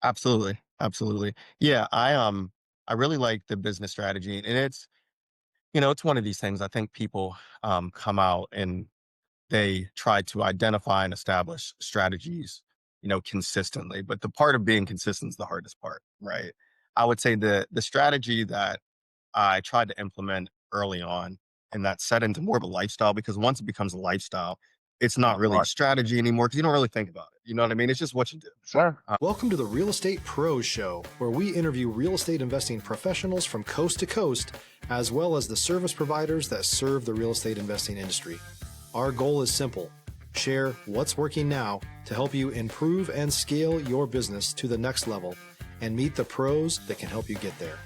Absolutely, absolutely. Yeah, I really like the business strategy, and it's one of these things. I think people come out and they try to identify and establish strategies, consistently. But the part of being consistent is the hardest part, right? I would say the strategy that I tried to implement early on, and that set into more of a lifestyle because once it becomes a lifestyle, it's not really a Right. strategy anymore because you don't really think about it. You know what I mean? It's just what you do. Sir. Welcome to the Real Estate Pros Show, where we interview real estate investing professionals from coast to coast, as well as the service providers that serve the real estate investing industry. Our goal is simple: share what's working now to help you improve and scale your business to the next level and meet the pros that can help you get there.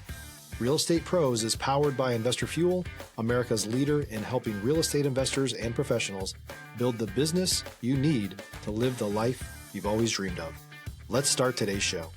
Real Estate Pros is powered by Investor Fuel, America's leader in helping real estate investors and professionals build the business you need to live the life you've always dreamed of. Let's start today's show.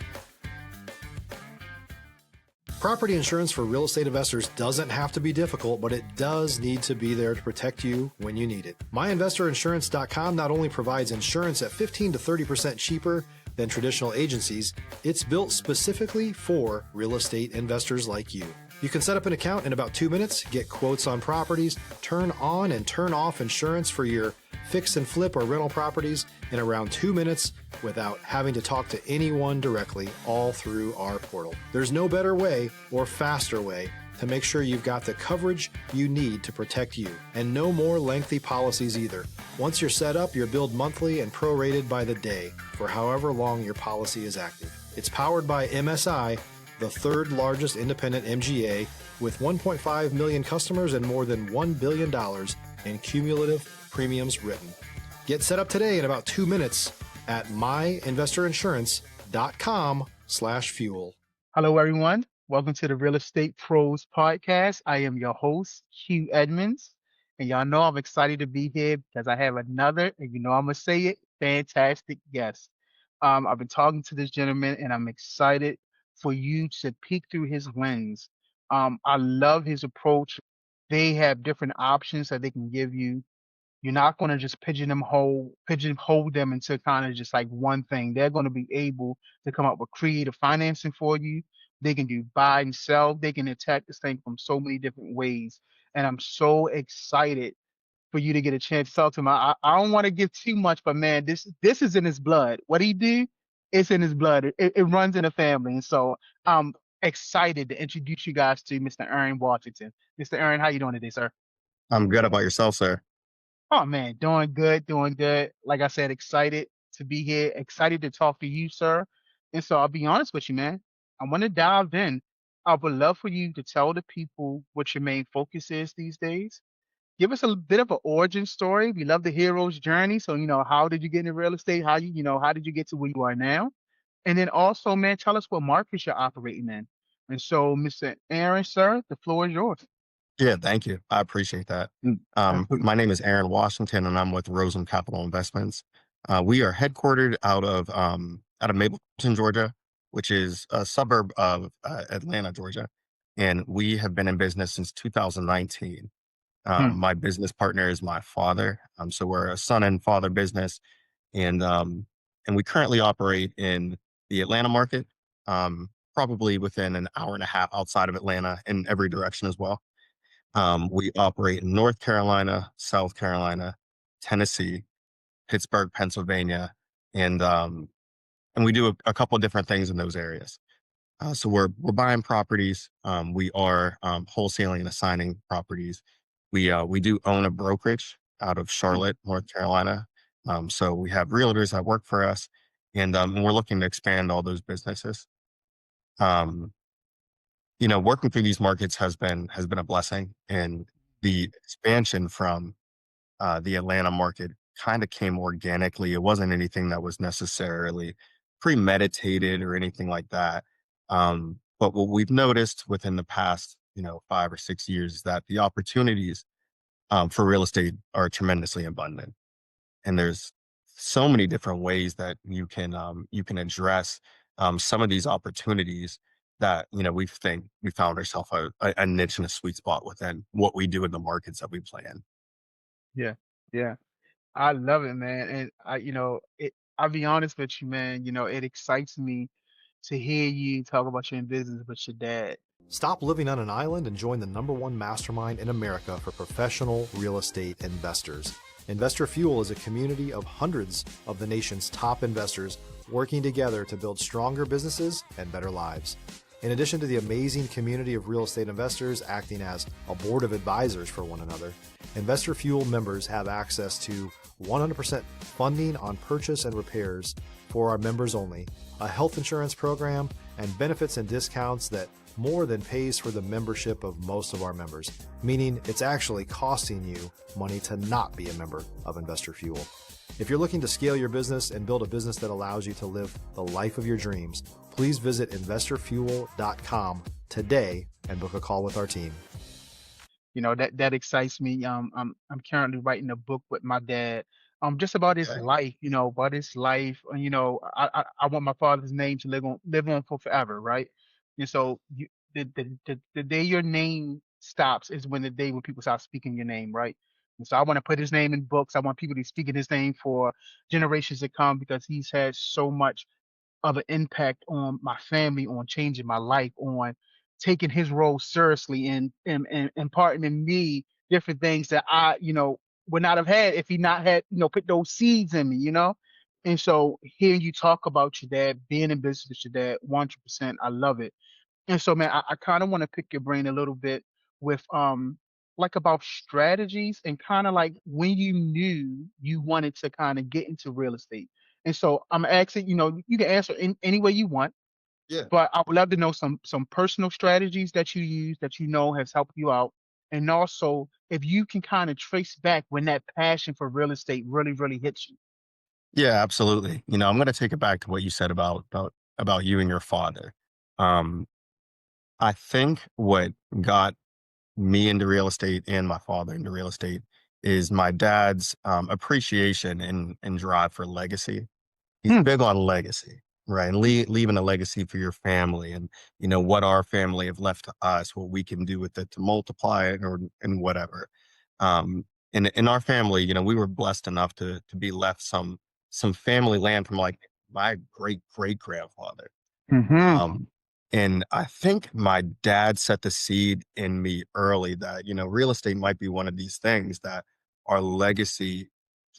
Property insurance for real estate investors doesn't have to be difficult, but it does need to be there to protect you when you need it. MyInvestorInsurance.com not only provides insurance at 15 to 30% cheaper than traditional agencies, it's built specifically for real estate investors like you. You can set up an account in about 2 minutes, get quotes on properties, turn on and turn off insurance for your fix and flip or rental properties in around 2 minutes without having to talk to anyone directly, all through our portal. There's no better way or faster way to make sure you've got the coverage you need to protect you, and no more lengthy policies either. Once you're set up, you're billed monthly and prorated by the day for however long your policy is active. It's powered by MSI, the third largest independent MGA, with 1.5 million customers and more than $1 billion in cumulative premiums written. Get set up today in about 2 minutes at myinvestorinsurance.com/fuel. Hello, everyone. Welcome to the Real Estate Pros Podcast. I am your host, Hugh Edmonds. And y'all know I'm excited to be here because I have another, and I'm going to say it, fantastic guest. I've been talking to this gentleman, and I'm excited for you to peek through his lens. I love his approach. They have different options that they can give you. You're not going to just pigeonhole them into kind of just like one thing. They're going to be able to come up with creative financing for you. They can do buy and sell. They can attack this thing from so many different ways. And I'm so excited for you to get a chance to talk to him. I don't want to give too much, but man, this is in his blood. What he do, it's in his blood. It runs in the family. And so I'm excited to introduce you guys to Mr. Aaron Washington. Mr. Aaron, how you doing today, sir? I'm good about yourself, sir. Oh man, doing good, doing good. Like I said, excited to be here, excited to talk to you, sir. And so I'll be honest with you, man. I want to dive in. I would love for you to tell the people what your main focus is these days. Give us a bit of an origin story. We love the hero's journey. So, how did you get into real estate? How did you get to where you are now? And then also, man, tell us what markets you're operating in. And so, Mr. Aaron, sir, the floor is yours. Yeah, thank you. I appreciate that. Absolutely. My name is Aaron Washington, and I'm with Rosen Capital Investments. We are headquartered out of Mapleton, Georgia, which is a suburb of Atlanta, Georgia, and we have been in business since 2019. Hmm. My business partner is my father, so we're a son and father business, and we currently operate in the Atlanta market, probably within an hour and a half outside of Atlanta in every direction as well. We operate in North Carolina, South Carolina, Tennessee, Pittsburgh, Pennsylvania, and and we do a couple of different things in those areas. So we're buying properties. We are wholesaling and assigning properties. We do own a brokerage out of Hmm. Charlotte, North Carolina. So we have realtors that work for us, and we're looking to expand all those businesses. Um, Working through these markets has been a blessing, and the expansion from the Atlanta market kind of came organically. It wasn't anything that was necessarily premeditated or anything like that. But what we've noticed within the past, 5 or 6 years is that the opportunities for real estate are tremendously abundant, and there's so many different ways that you can address some of these opportunities that we found ourselves a niche and a sweet spot within what we do in the markets that we play in. Yeah. Yeah. I love it, man. And I'll be honest with you, man, it excites me to hear you talk about your business with your dad. Stop living on an island and join the #1 mastermind in America for professional real estate investors. Investor Fuel is a community of hundreds of the nation's top investors working together to build stronger businesses and better lives. In addition to the amazing community of real estate investors acting as a board of advisors for one another, Investor Fuel members have access to 100% funding on purchase and repairs for our members only, a health insurance program, and benefits and discounts that more than pays for the membership of most of our members, meaning it's actually costing you money to not be a member of Investor Fuel. If you're looking to scale your business and build a business that allows you to live the life of your dreams, please visit investorfuel.com today and book a call with our team. That excites me. I'm currently writing a book with my dad, just about his Okay. life. About his life. I want my father's name to live on for forever, right? And so the day your name stops is when the day when people stop speaking your name, right? And so I want to put his name in books. I want people to speak in his name for generations to come because he's had so much of an impact on my family, on changing my life, on taking his role seriously and imparting in me different things that I, would not have had if he not had, put those seeds in me. And so hearing you talk about your dad, being in business with your dad, 100%, I love it. And so, man, I kind of want to pick your brain a little bit with like about strategies and kind of like when you knew you wanted to kind of get into real estate. And so I'm asking, you can answer in any way you want, Yeah. but I would love to know some personal strategies that you use that has helped you out. And also if you can kind of trace back when that passion for real estate really, really hits you. Yeah, absolutely. I'm going to take it back to what you said about you and your father. Um, I think what got me into real estate and my father into real estate is my dad's appreciation and drive for legacy. He's Hmm. big on legacy, right? And leaving a legacy for your family and, what our family have left to us, what we can do with it to multiply it or and whatever. Um, in our family, we were blessed enough to be left some family land from like my great great grandfather. Mm-hmm. Um, and I think my dad set the seed in me early that, real estate might be one of these things that are legacy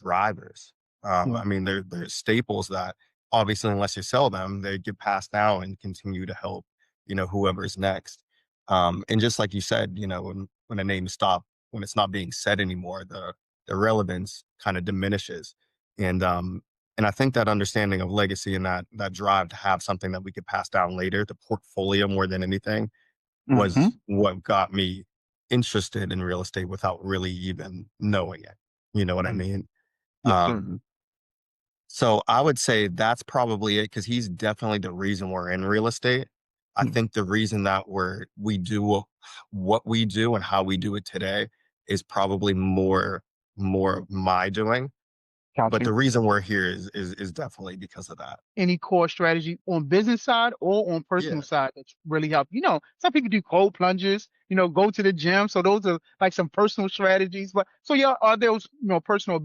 drivers. Yeah. I mean, they're staples that obviously, unless you sell them, they get passed down and continue to help, whoever's next. And just like you said, when a name stop, when it's not being said anymore, the relevance kind of diminishes. And I think that understanding of legacy and that drive to have something that we could pass down later, the portfolio more than anything, Mm-hmm. was what got me interested in real estate without really even knowing it. You know what I mean? Yes, sir. Um, so I would say that's probably it because he's definitely the reason we're in real estate. I Mm. think the reason that we do what we do and how we do it today is probably more of my doing. But Gotcha. the reason we're here is definitely because of that. Any core strategy on business side or on personal Yeah, side that's really helped? Some people do cold plunges, go to the gym. So those are like some personal strategies. But so yeah, are those, personal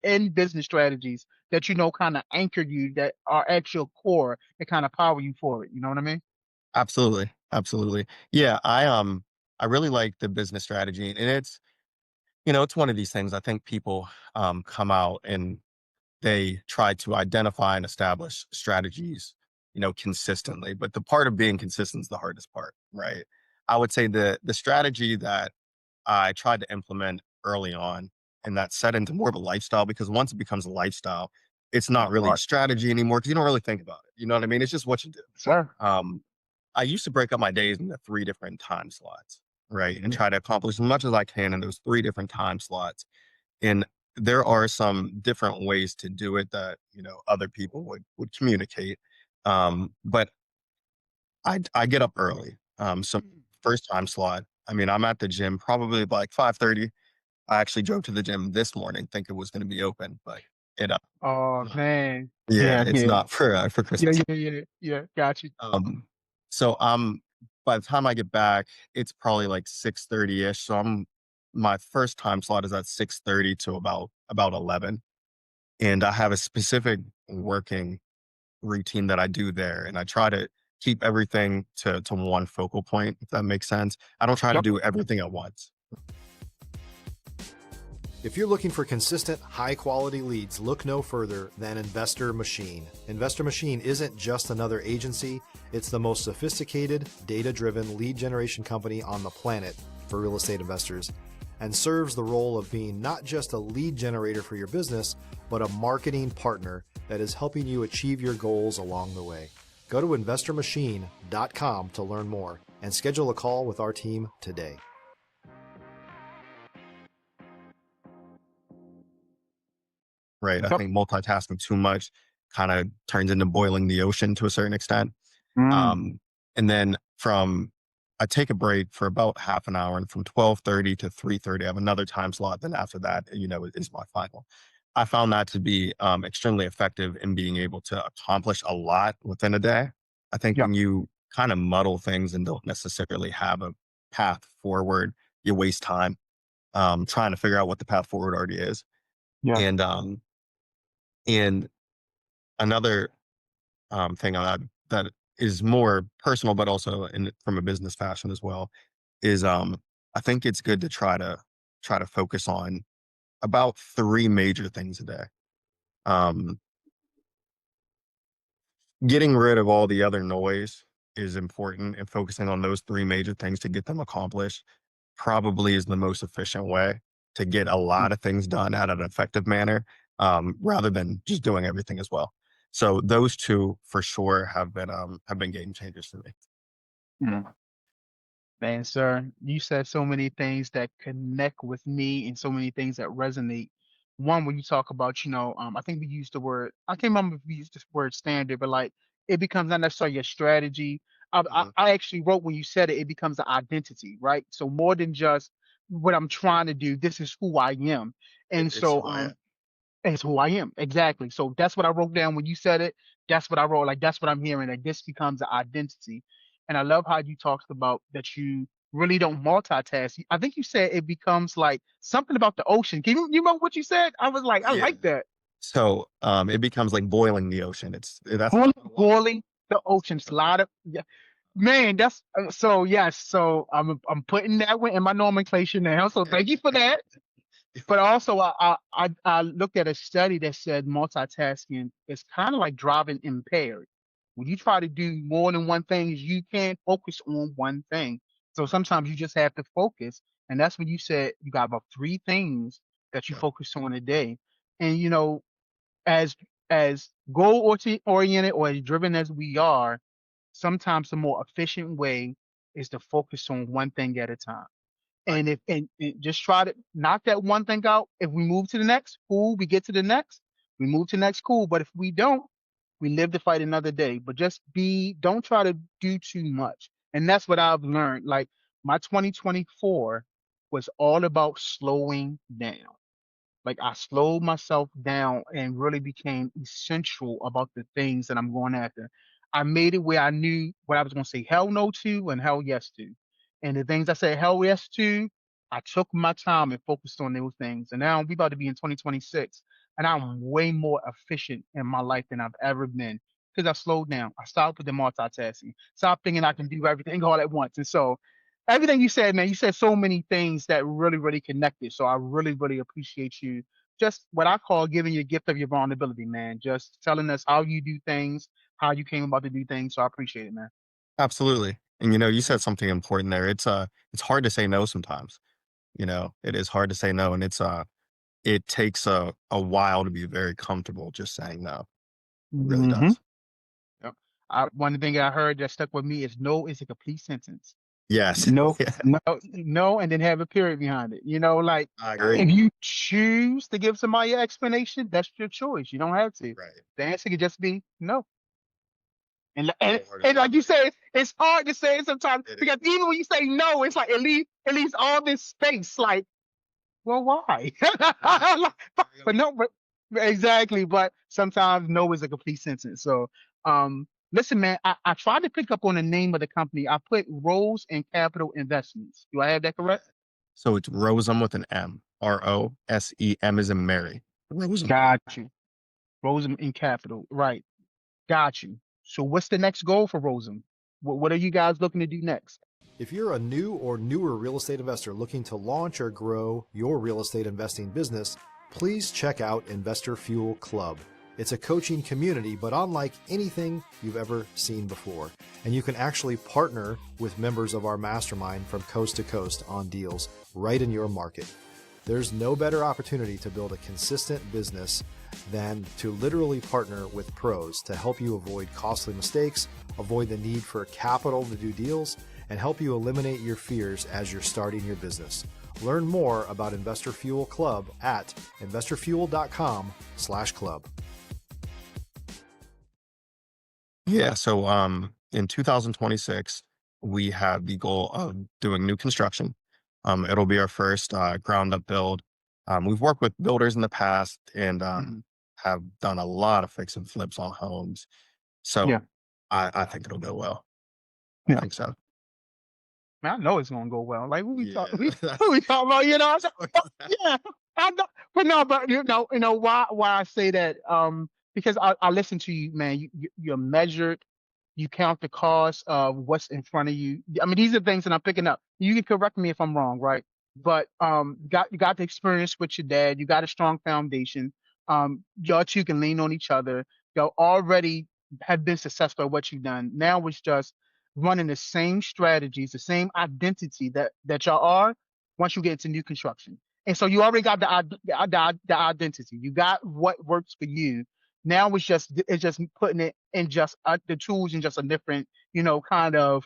and business strategies that, kind of anchor you that are at your core that kind of power you forward. You know what I mean? absolutely, absolutely. Yeah, I really like the business strategy, and it's one of these things. I think people come out and they try to identify and establish strategies, consistently. But the part of being consistent is the hardest part, right? I would say the strategy that I tried to implement early on and that set into more of a lifestyle because once it becomes a lifestyle, it's not really Right. strategy anymore because you don't really think about it. You know what I mean? It's just what you do. Sir. Um, I used to break up my days into three different time slots, right? And Yeah. try to accomplish as much as I can in those three different time slots. And there are some different ways to do it that, other people would communicate. But I get up early. So first time slot, I mean, I'm at the gym probably by like 5:30. I actually drove to the gym this morning, think it was going to be open, but it Oh not. man. Yeah, Yeah, it's yeah. not for Yeah, Christmas. yeah, yeah, yeah. Got you. So by the time I get back, it's probably like 6:30 ish. So my first time slot is at 6:30 to about 11, and I have a specific working routine that I do there, and I try to keep everything to one focal point, if that makes sense. I don't try to Yep. do everything at once. If you're looking for consistent, high-quality leads, look no further than Investor Machine. Investor Machine isn't just another agency. It's the most sophisticated, data-driven lead generation company on the planet for real estate investors, and serves the role of being not just a lead generator for your business, but a marketing partner that is helping you achieve your goals along the way. Go to investormachine.com to learn more and schedule a call with our team today. Right. I Yep. think multitasking too much kind of turns into boiling the ocean to a certain extent. Mm. And then I take a break for about half an hour, and from 12:30 to 3:30, I have another time slot. Then after that, is my final. I found that to be extremely effective in being able to accomplish a lot within a day. I think Yep. when you kind of muddle things and don't necessarily have a path forward, you waste time trying to figure out what the path forward already is. Yeah. And another thing that is more personal, but also from a business fashion as well, is I think it's good to try to focus on about three major things a day. Um, Getting rid of all the other noise is important, and focusing on those three major things to get them accomplished probably is the most efficient way to get a lot of things done at an effective manner, rather than just doing everything as well. So those two for sure have been game changers for me. Mm. Man, sir, you said so many things that connect with me and so many things that resonate. One, when you talk about, I think we used the word, I can't remember if we used this word standard, but like it becomes not necessarily a strategy. Mhm. I actually wrote when you said it, it becomes an identity, right? So more than just what I'm trying to do, this is who I am. And It's so, who I am. it's who I am. Exactly. So that's what I wrote down when you said it. That's what I wrote. Like that's what I'm hearing. Like this becomes an identity. And I love how you talked about that you really don't multitask. I think you said it becomes like something about the ocean. You remember what you said? I was like, I Yeah. like that. So it becomes like boiling the ocean. That's Boiling the ocean, slide. Yeah. Man, that's so yes. So I'm putting that one in my nomenclature now. So thank you for that. But also, I looked at a study that said multitasking is kind of like driving impaired. When you try to do more than one thing, you can't focus on one thing. So sometimes you just have to focus, and that's when you said you got about three things that you Yeah. focus on a day. And as as oriented or as driven as we are, sometimes the more efficient way is to focus on one thing at a time. Right. And just try to knock that one thing out. If we move to the next, cool. We get to the next, we move to the next, cool. But if we don't, we live to fight another day. But don't try to do too much. And that's what I've learned. Like my 2024 was all about slowing down. Like I slowed myself down and really became essential about the things that I'm going after. I made it where I knew what I was going to say hell no to and hell yes to. And the things I said hell yes to, I took my time and focused on those things. And now we about to be in 2026, and I'm way more efficient in my life than I've ever been because I slowed down. I stopped with the multitasking. Stopped thinking I can do everything all at once. And so everything you said, man, you said so many things that really, really connected. So I really, really appreciate you. Just what I call giving you a gift of your vulnerability, man. Just telling us how you do things, how you came about to do things. So I appreciate it, man. Absolutely. And you said something important there. It's hard to say no sometimes. It is hard to say no, and it takes a while to be very comfortable just saying no. It really Mm-hmm. does. Yep. One thing I heard that stuck with me is no is a complete sentence. Yes. No, Yeah, no, no, and then have a period behind it. Like I agree. if you choose to give somebody an explanation, that's your choice. You don't have to. Right. The answer could just be no. And So hard to and say like no. you said, it's hard to say it sometimes It because is. even when you say no, it's like it leaves all this space. Like, well, why? Like, but no, but exactly. But sometimes no is a complete sentence. So, listen, man, I tried to pick up on the name of the company. I put Rose and Capital Investments. Do I have that correct? So it's Rosem with an M. ROSEM is in Mary. Rosem. Got you. Rose and Capital, right? Got you. So what's the next goal for Rosem? What are you guys looking to do next? If you're a new or newer real estate investor looking to launch or grow your real estate investing business, please check out Investor Fuel Club. It's a coaching community, but unlike anything you've ever seen before. And you can actually partner with members of our mastermind from coast to coast on deals right in your market. There's no better opportunity to build a consistent business than to literally partner with pros to help you avoid costly mistakes, avoid the need for capital to do deals, and help you eliminate your fears as you're starting your business. Learn more about Investor Fuel Club at investorfuel.com/club. Yeah. So in 2026, we have the goal of doing new construction. It'll be our first ground up build. We've worked with builders in the past and Mhm. have done a lot of fix and flips on homes. Yeah. So I think it'll go well. I Yeah. think so. Man, I know it's gonna go well. Like what we talk, Yeah. what we talking about, yeah, I know, but no, but why I say that? Because I listen to you, man. You're measured. You count the cost of what's in front of you. I mean, these are things that I'm picking up. You can correct me if I'm wrong, right? But you got the experience with your dad. You got a strong foundation. Y'all two can lean on each other. Y'all already have been successful at what you've done. Now it's just running the same strategies, the same identity that y'all are once you get into new construction. And so you already got the identity. You got what works for you. Now it's just putting it in just the tools in just a different, kind of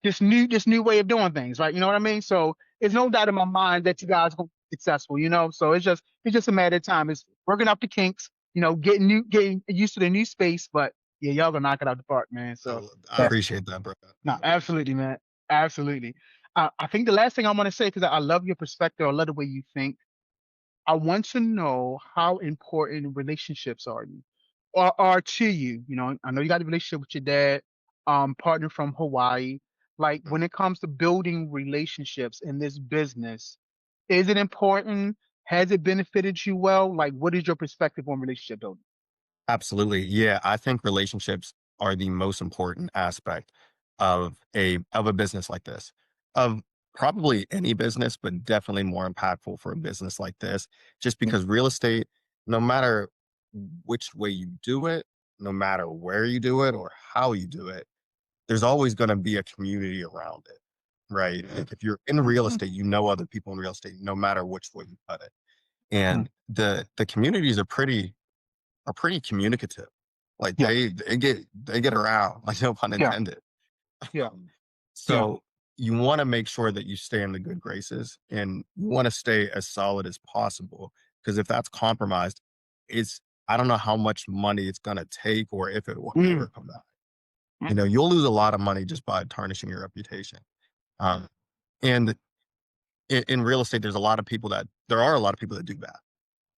this new way of doing things, right? You know what I mean? So it's no doubt in my mind that you guys will be successful, So it's just a matter of time. It's working out the kinks, getting used to the new space, but yeah, y'all gonna knock it out the park, man. So I yeah, appreciate that, bro. no, absolutely, man. Absolutely. I think the last thing I want to say, because I love your perspective, I love the way you think. I want to know how important relationships are to you. I know you got a relationship with your dad, partner from Hawaii. Like when it comes to building relationships in this business, is it important? Has it benefited you well? Like, what is your perspective on relationship building? Absolutely. Yeah, I think relationships are the most important aspect of a business like this. Of probably any business, but definitely more impactful for a business like this, just Yeah. because real estate, no matter which way you do it, no matter where you do it or how you do it, there's always going to be a community around it. Right. Like if you're in real Mhm. estate, you know other people in real estate, no matter which way you cut it. Mm. And the communities are pretty communicative. Like Yeah, they get around, like no pun yeah, intended. yeah, Um, yeah. so you want to make sure that you stay in the good graces and you want to stay as solid as possible. Because if that's compromised, it's I don't know how much money it's gonna take or if it will Mm, ever come back. mm, You'll lose a lot of money just by tarnishing your reputation. Um, and in real estate, there are a lot of people that do that,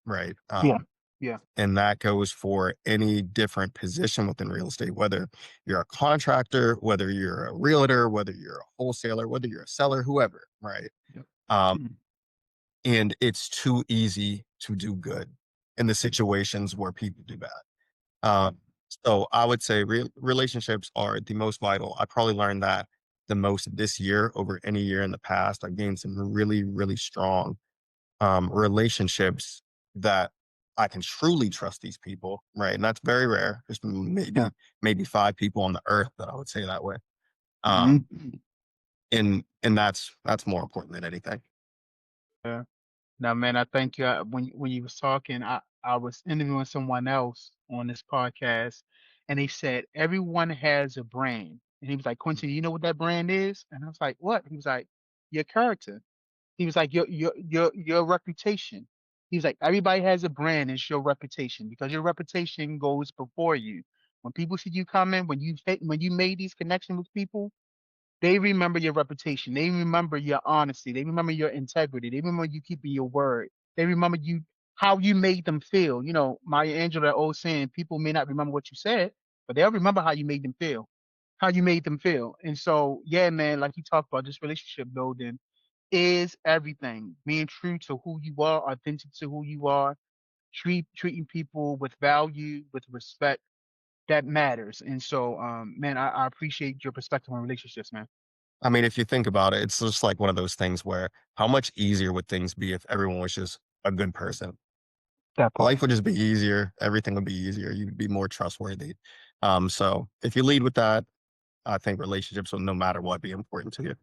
right? yeah, yeah, And that goes for any different position within real estate, whether you're a contractor, whether you're a realtor, whether you're a wholesaler, whether you're a seller, whoever, right? yeah. Um, Mm, and it's too easy to do good in the situations where people do bad. Um, so I would say relationships are the most vital. I probably learned that the most this year over any year in the past. I've gained some really, really strong relationships that I can truly trust these people, right? And that's very rare. There's yeah. maybe five people on the earth that I would say that way. Mhm. Um, and that's more important than anything. Yeah. Now, man, I thank you. When you was talking, I was interviewing someone else on this podcast, and he said everyone has a brand, and he was like, Quentin, you know what that brand is? And I was like, what? He was like, your character. He was like, your reputation. He was like, everybody has a brand. It's your reputation because your reputation goes before you. When people see you coming, when you made these connections with people, they remember your reputation. They remember your honesty. They remember your integrity. They remember you keeping your word. They remember how you made them feel. Maya Angelou, that old saying, people may not remember what you said, but they'll remember how you made them feel. How you made them feel. And so, yeah, man, like you talked about, this relationship building is everything. Being true to who you are, authentic to who you are, treating people with value, with respect. that matters. And so, man, I appreciate your perspective on relationships, man. I mean, if you think about it, it's just like one of those things where how much easier would things be if everyone was just a good person? That part. Life would just be easier. Everything would be easier. You'd be more trustworthy. So if you lead with that, I think relationships will no matter what be important to you.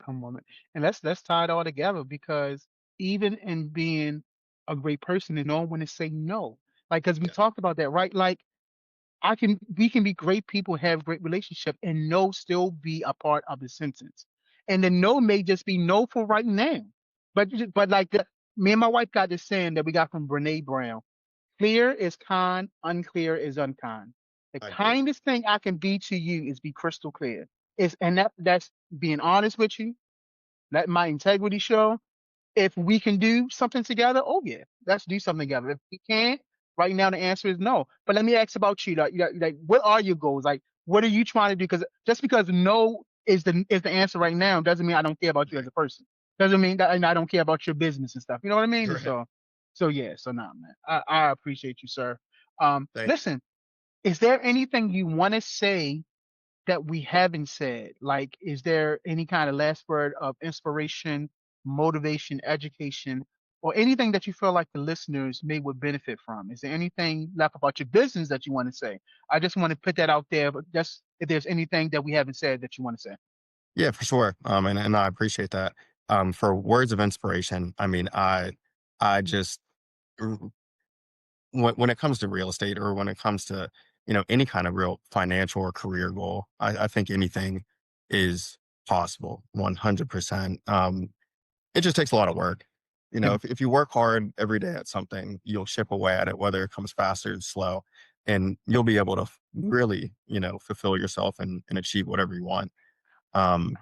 Come on, man. And let's tie it all together because even in being a great person and knowing when to say no, like because we Yeah, talked about that, right? Like we can be great people, have great relationship, and no still be a part of the sentence. And the no may just be no for right now. But like me and my wife got this saying that we got from Brene Brown. Clear is kind, unclear is unkind. The I agree. kindest thing I can be to you is be crystal clear. That's being honest with you, let my integrity show. If we can do something together, oh yeah, let's do something together. If we can't, right now the answer is no. But let me ask about you. Like, what are your goals? Like, what are you trying to do? Because just because no is the answer right now doesn't mean I don't care about you as Right. a person. Doesn't mean that I don't care about your business and stuff. You know what I mean? And Right. so yeah. So nah, man. I appreciate you, sir. Thank you. Listen, is there anything you want to say that we haven't said? Like, is there any kind of last word of inspiration, motivation, education, or anything that you feel like the listeners may would benefit from? Is there anything left about your business that you want to say? I just want to put that out there, but just if there's anything that we haven't said that you want to say. Yeah, for sure. And I appreciate that. For words of inspiration, I mean, I just when it comes to real estate or when it comes to any kind of real financial or career goal, I think anything is possible 100%. It just takes a lot of work. Yeah, If you work hard every day at something, you'll chip away at it, whether it comes faster or slow, and you'll be able to really fulfill yourself and achieve whatever you want. Um,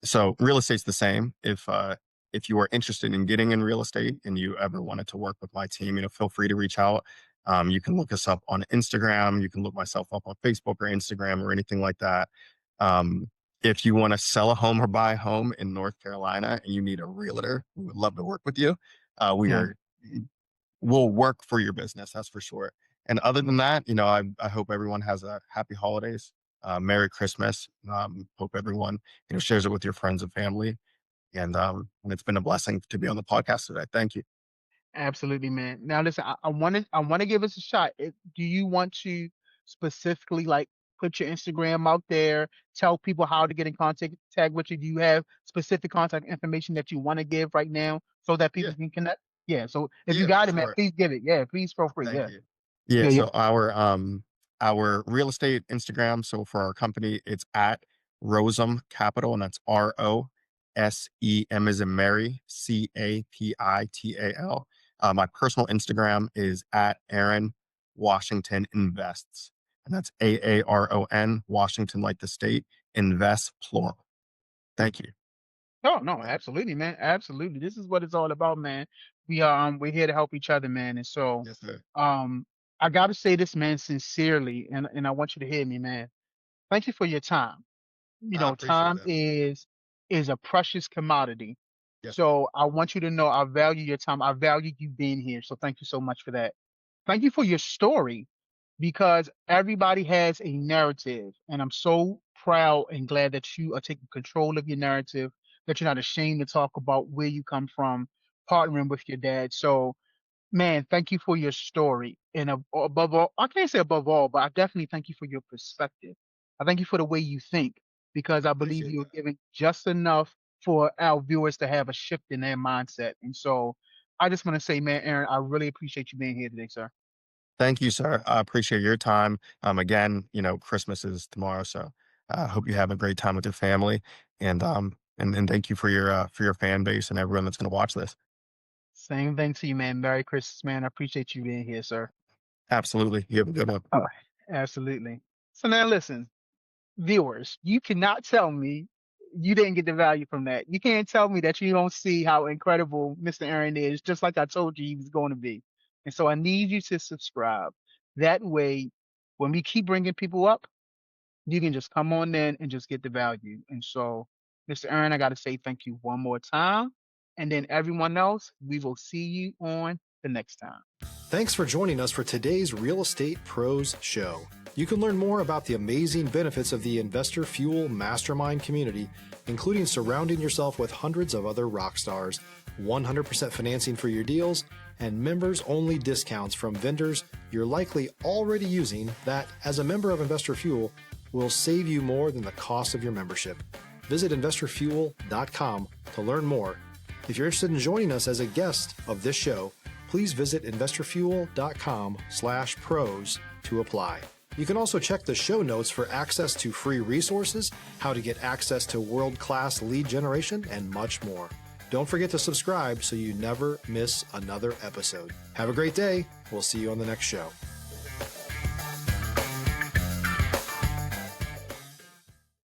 so real estate's the same. If you are interested in getting in real estate and you ever wanted to work with my team, feel free to reach out. You can look us up on Instagram. You can look myself up on Facebook or Instagram or anything like that. Um, if you want to sell a home or buy a home in North Carolina and you need a realtor, we would love to work with you. We yeah. are Will work for your business, that's for sure. And other than that, I hope everyone has a happy holidays, Merry Christmas. Hope everyone, shares it with your friends and family. And it's been a blessing to be on the podcast today. Thank you. Absolutely, man. Now, listen, I want to give us a shot. Do you want to specifically like put your Instagram out there, tell people how to get in contact tag with you? Do you have specific contact information that you want to give right now so that people Yeah, can connect? Yeah. So if you yeah, for got it, man, sure. please give it. Yeah, please feel free. Thank Yeah. you. Yeah, Yeah. Yeah. so our real estate Instagram, so for our company, it's at Rosem Capital, and that's ROSEM as in Mary, CAPITAL. My personal Instagram is at Aaron Washington Invests, and that's AARON Washington like the state, invest plural. Thank you. No, no, absolutely, man. Absolutely. This is what it's all about, man. We're here to help each other, man. And so Yes, sir. um I gotta say this, man, sincerely, and I want you to hear me, man. Thank you for your time. I appreciate Time that. is a precious commodity. Yes, sir. So I want you to know I value your time. I value you being here. So thank you so much for that. Thank you for your story because everybody has a narrative. And I'm so proud and glad that you are taking control of your narrative, that you're not ashamed to talk about where you come from, partnering with your dad. So man, thank you for your story. And above all, I can't say above all, but I definitely thank you for your perspective. I thank you for the way you think because I believe Appreciate you're that. giving just enough for our viewers to have a shift in their mindset. And so I just want to say, man, Aaron, I really appreciate you being here today, sir. Thank you, sir. I appreciate your time. Again, Christmas is tomorrow, so I hope you have a great time with your family. And thank you for your fan base and everyone that's going to watch this. Same thing to you, man. Merry Christmas, man. I appreciate you being here, sir. Absolutely. You have a good one. Oh, absolutely. So now listen, viewers, you cannot tell me you didn't get the value from that. You can't tell me that you don't see how incredible Mr. Aaron is, just like I told you he was going to be. And so I need you to subscribe. That way, when we keep bringing people up, you can just come on in and just get the value. And so, Mr. Aaron, I got to say thank you one more time. And then everyone else, we will see you on the next time. Thanks for joining us for today's Real Estate Pros Show. You can learn more about the amazing benefits of the Investor Fuel Mastermind community, including surrounding yourself with hundreds of other rock stars, 100% financing for your deals, and members-only discounts from vendors you're likely already using that, as a member of Investor Fuel, will save you more than the cost of your membership. Visit investorfuel.com to learn more. If you're interested in joining us as a guest of this show, please visit investorfuel.com/pros to apply. You can also check the show notes for access to free resources, how to get access to world-class lead generation, and much more. Don't forget to subscribe so you never miss another episode. Have a great day. We'll see you on the next show.